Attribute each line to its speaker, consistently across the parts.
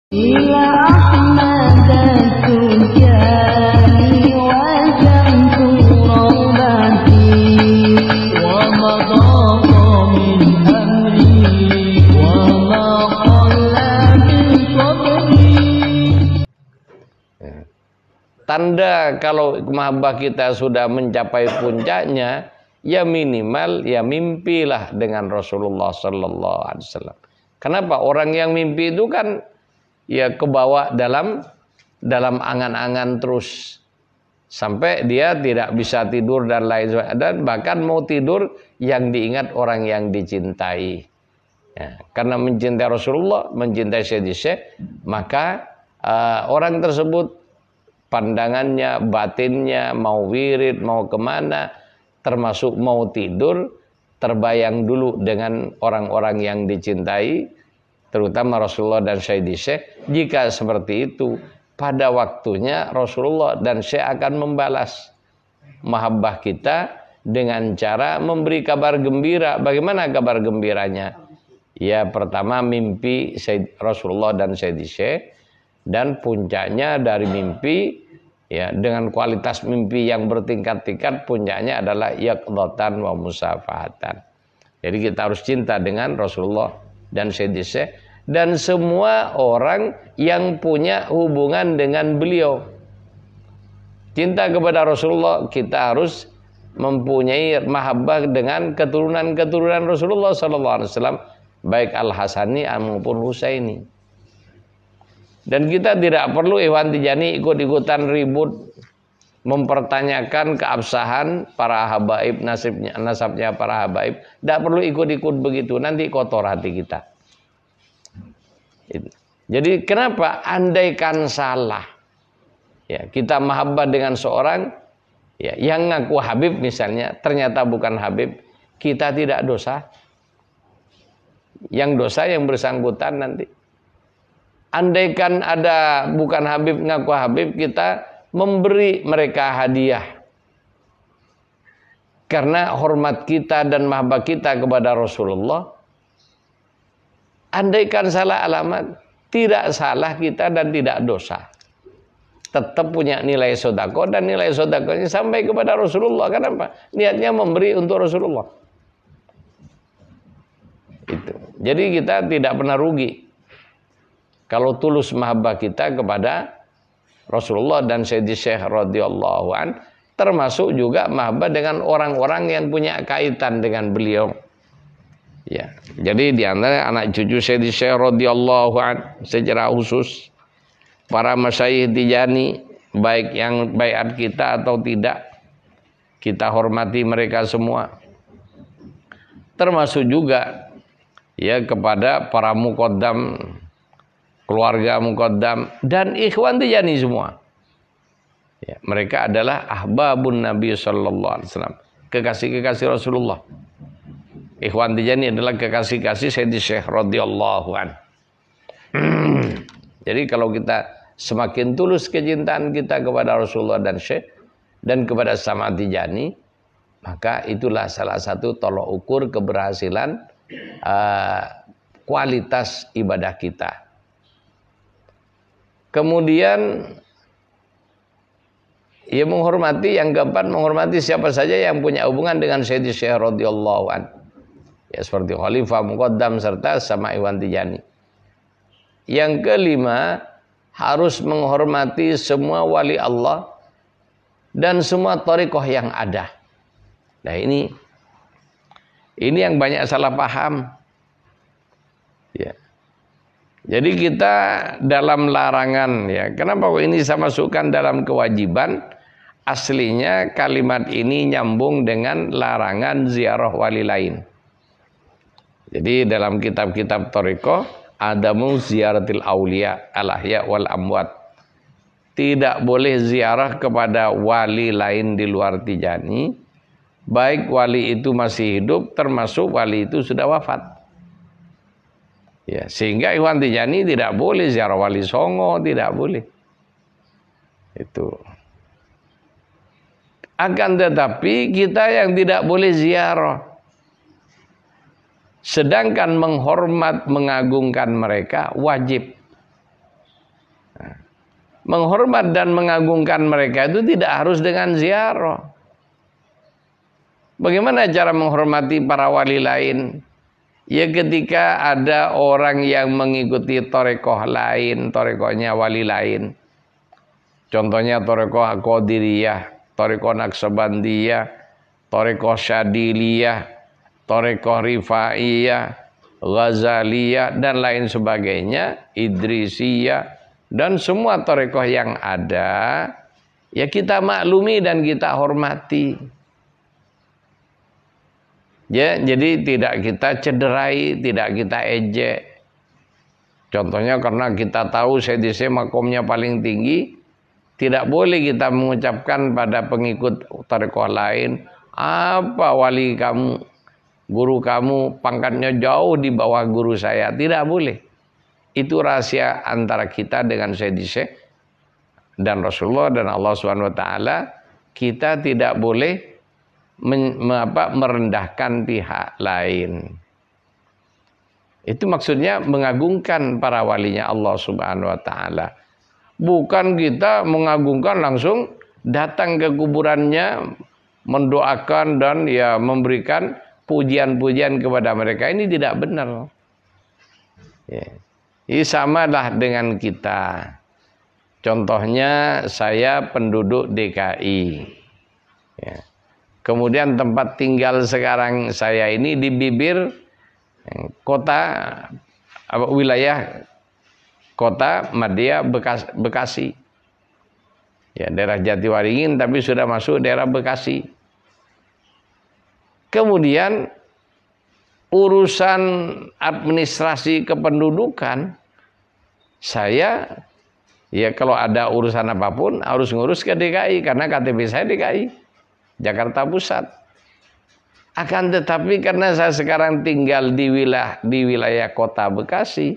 Speaker 1: إلى أحمد التجاني وجمت رغبتي ومضى من أمري وما قل من صبري.
Speaker 2: Tanda kalau mahabbah kita sudah mencapai puncaknya, ya minimal ya mimpilah dengan Rasulullah Sallallahu Alaihi Wasallam. Kenapa? Orang yang mimpi itu kan ya kebawa dalam angan-angan terus sampai dia tidak bisa tidur dan lain sebagainya, dan bahkan mau tidur yang diingat orang yang dicintai. Ya, karena mencintai Rasulullah, mencintai Sayyidi Syekh, maka orang tersebut pandangannya, batinnya, mau wirid, mau kemana, termasuk mau tidur, terbayang dulu dengan orang-orang yang dicintai, terutama Rasulullah dan Sayyidi Syekh. Jika seperti itu, pada waktunya Rasulullah dan Syekh akan membalas mahabbah kita dengan cara memberi kabar gembira. Bagaimana kabar gembiranya? Ya, pertama mimpi Rasulullah dan Sayyidi Syekh, dan puncaknya dari mimpi, ya dengan kualitas mimpi yang bertingkat-tingkat, puncaknya adalah yaqdatan wa musafahatan. Jadi kita harus cinta dengan Rasulullah dan Sayyidi Syekh dan semua orang yang punya hubungan dengan beliau. Cinta kepada Rasulullah, kita harus mempunyai mahabbah dengan keturunan-keturunan Rasulullah sallallahu alaihi wasallam, baik Al-Hasani maupun Husaini. Dan kita tidak perlu Ikhwan Tijani ikut-ikutan ribut mempertanyakan keabsahan para habaib, nasabnya para habaib. Tidak perlu ikut-ikut begitu, nanti kotor hati kita. Jadi kenapa? Andaikan salah, ya kita mahabbah dengan seorang ya yang ngaku habib misalnya, ternyata bukan habib, kita tidak dosa. Yang dosa yang bersangkutan nanti. Andaikan ada bukan habib ngaku habib, kita memberi mereka hadiah karena hormat kita dan mahabbah kita kepada Rasulullah. Andaikan salah alamat, tidak salah kita dan tidak dosa, tetap punya nilai sodako, dan nilai sodakonya sampai kepada Rasulullah. Kenapa? Niatnya memberi untuk Rasulullah. Itu. Jadi kita tidak pernah rugi kalau tulus mahabbah kita kepada Rasulullah dan Sayyidi Syekh radhiyallahu an, termasuk juga mahabbah dengan orang-orang yang punya kaitan dengan beliau. Ya, jadi di antara anak cucu Sayyidi Syekh radhiyallahu an secara khusus, para masyayikh Tijani, baik yang baiat kita atau tidak, kita hormati mereka semua. Termasuk juga ya kepada para muqaddam, keluarga muqaddam dan ikhwan Tijani semua. Ya, mereka adalah ahbabun Nabi sallallahu alaihi wasallam, kekasih-kekasih Rasulullah. Ikhwan Tijani adalah kekasih-kasih Sayyidi Syekh radhiyallahu an. Jadi kalau kita semakin tulus kecintaan kita kepada Rasulullah dan Syekh dan kepada sama Tijani, maka itulah salah satu tolok ukur keberhasilan kualitas ibadah kita. Kemudian ia menghormati, yang keempat menghormati siapa saja yang punya hubungan dengan Sayyidi Syekh radhiyallahu an. Ya seperti khalifah muqaddam serta sama Ikhwan Tijani. Yang kelima, harus menghormati semua wali Allah dan semua thariqah yang ada. Nah ini yang banyak salah paham. Ya. Jadi kita dalam larangan, ya kenapa ini saya masukkan dalam kewajiban? Aslinya kalimat ini nyambung dengan larangan ziarah wali lain. Jadi dalam kitab-kitab thariqah ada ziaratil auliya al-ahya wal amwat. Tidak boleh ziarah kepada wali lain di luar Tijani, baik wali itu masih hidup termasuk wali itu sudah wafat. Ya, sehingga Ikhwan Tijani tidak boleh ziarah wali Songo, tidak boleh. Itu. Akan tetapi kita yang tidak boleh ziarah. Sedangkan menghormat, mengagungkan mereka wajib. menghormat dan mengagungkan mereka itu tidak harus dengan ziarah. Bagaimana cara menghormati para wali lain? Ya ketika ada orang yang mengikuti torekoh lain, torekohnya wali lain. Contohnya torekoh Qadiriyah, torekoh Naqsabandiyah, torekoh Syadiliyah, torekoh Rifaiyah, Ghazaliyah, dan lain sebagainya, Idrisiyah, dan semua torekoh yang ada, ya kita maklumi dan kita hormati. Ya, jadi tidak kita cederai, tidak kita ejek. Contohnya karena kita tahu Sayyidisi makomnya paling tinggi, tidak boleh kita mengucapkan pada pengikut tarekat lain, apa wali kamu, guru kamu pangkatnya jauh di bawah guru saya. Tidak boleh. Itu rahasia antara kita dengan Sayyidisi dan Rasulullah dan Allah SWT. Kita tidak boleh merendahkan pihak lain. Itu maksudnya mengagungkan para walinya Allah Subhanahu wa taala. Bukan kita mengagungkan langsung datang ke kuburannya, mendoakan dan ya memberikan pujian-pujian kepada mereka. Ini tidak benar. Ya. Ini samalah dengan kita. Contohnya saya penduduk DKI. Ya. Kemudian tempat tinggal sekarang saya ini di bibir kota, wilayah kota Madia Bekasi. Ya, daerah Jatiwaringin tapi sudah masuk daerah Bekasi. Kemudian urusan administrasi kependudukan saya ya kalau ada urusan apapun harus ngurus ke DKI karena KTP saya DKI. Jakarta Pusat. Akan tetapi karena saya sekarang tinggal di wilayah kota Bekasi,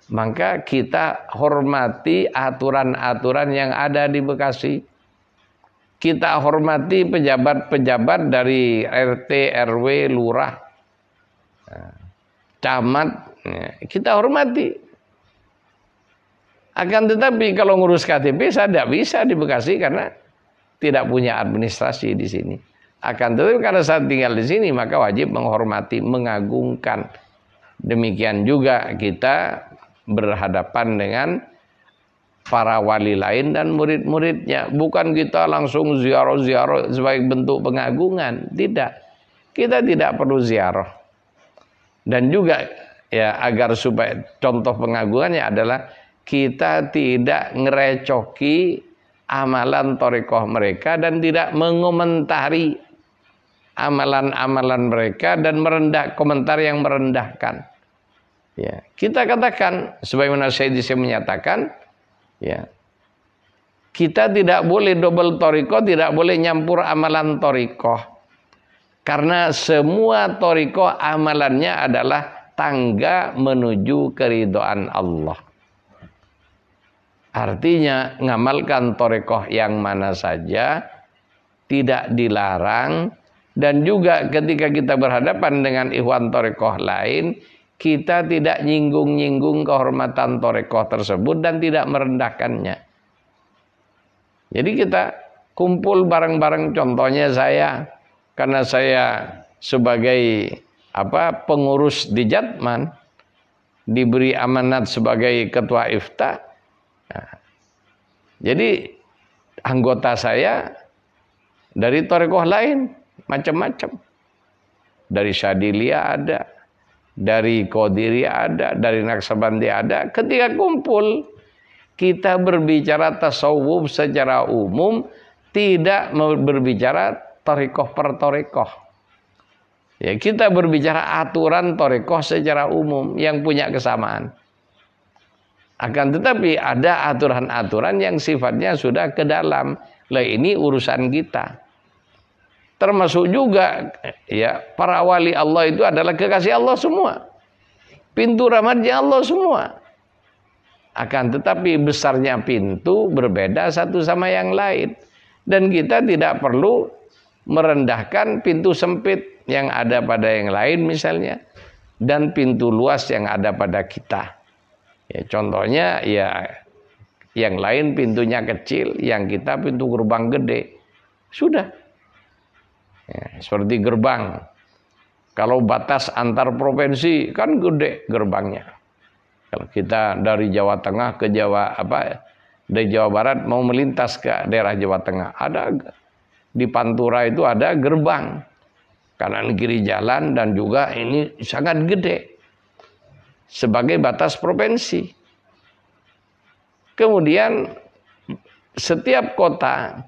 Speaker 2: maka kita hormati aturan-aturan yang ada di Bekasi. Kita hormati pejabat-pejabat dari RT, RW, lurah, camat, kita hormati. Akan tetapi kalau ngurus KTP saya tidak bisa di Bekasi karena tidak punya administrasi di sini. Akan tetapi karena saya tinggal di sini maka wajib menghormati, mengagungkan. Demikian juga kita berhadapan dengan para wali lain dan murid-muridnya. Bukan kita langsung ziarah-ziarah sebagai bentuk pengagungan. Tidak. Kita tidak perlu ziarah. Dan juga ya agar supaya contoh pengagungannya adalah kita tidak ngerecoki amalan torekoh mereka dan tidak mengomentari amalan-amalan mereka dan komentar yang merendahkan. Ya, kita katakan sebagaimana Sayyidisi menyatakan, ya, kita tidak boleh double torikoh, tidak boleh nyampur amalan torikoh, karena semua torikoh amalannya adalah tangga menuju keridhaan Allah. Artinya ngamalkan torekoh yang mana saja tidak dilarang. Dan juga ketika kita berhadapan dengan ikhwan torekoh lain, kita tidak nyinggung-nyinggung kehormatan torekoh tersebut dan tidak merendahkannya. Jadi kita kumpul bareng-bareng, contohnya saya, karena saya sebagai pengurus di Jatman, diberi amanat sebagai ketua ifta. Nah, jadi anggota saya dari torekoh lain macam-macam. Dari Syadiliyah ada, dari Qadiriyah ada, dari Naqsabandiyah ada. Ketika kumpul, kita berbicara tasawuf secara umum, tidak berbicara torekoh per torekoh. Ya, kita berbicara aturan torekoh secara umum yang punya kesamaan. Akan tetapi ada aturan-aturan yang sifatnya sudah ke dalam. Lah ini urusan kita. Termasuk juga ya para wali Allah itu adalah kekasih Allah semua. Pintu rahmatnya Allah semua. Akan tetapi besarnya pintu berbeda satu sama yang lain. Dan kita tidak perlu merendahkan pintu sempit yang ada pada yang lain misalnya. Dan pintu luas yang ada pada kita. Ya, contohnya ya Yang lain pintunya kecil, yang kita pintu gerbang gede. Sudah. Ya, seperti gerbang. Kalau batas antar provinsi kan gede gerbangnya. Kalau kita dari Jawa Tengah ke dari Jawa Barat mau melintas ke daerah Jawa Tengah, ada di Pantura itu ada gerbang kanan kiri jalan dan juga ini sangat gede sebagai batas provinsi. Kemudian setiap kota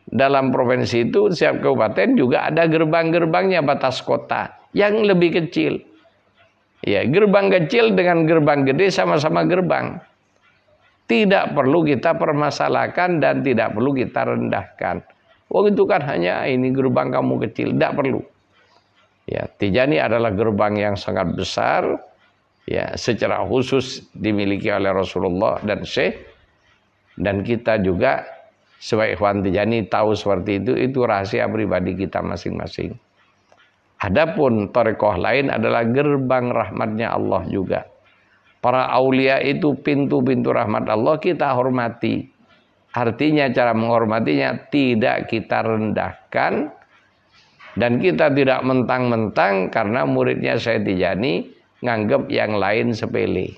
Speaker 2: dalam provinsi itu, setiap kabupaten juga ada gerbang-gerbangnya batas kota yang lebih kecil. Ya, gerbang kecil dengan gerbang gede sama-sama gerbang. Tidak perlu kita permasalahkan dan tidak perlu kita rendahkan. Oh itu kan hanya ini gerbang kamu kecil, tidak perlu. Ya, Tijani adalah gerbang yang sangat besar, ya, secara khusus dimiliki oleh Rasulullah dan Syekh, dan kita juga sebagai ikhwan Tijani tahu seperti itu rahasia pribadi kita masing-masing. Adapun thariqah lain adalah gerbang rahmatnya Allah juga. Para aulia itu pintu-pintu rahmat Allah kita hormati. Artinya cara menghormatinya tidak kita rendahkan dan kita tidak mentang-mentang karena muridnya Syekh Tijani nganggap yang lain sepele.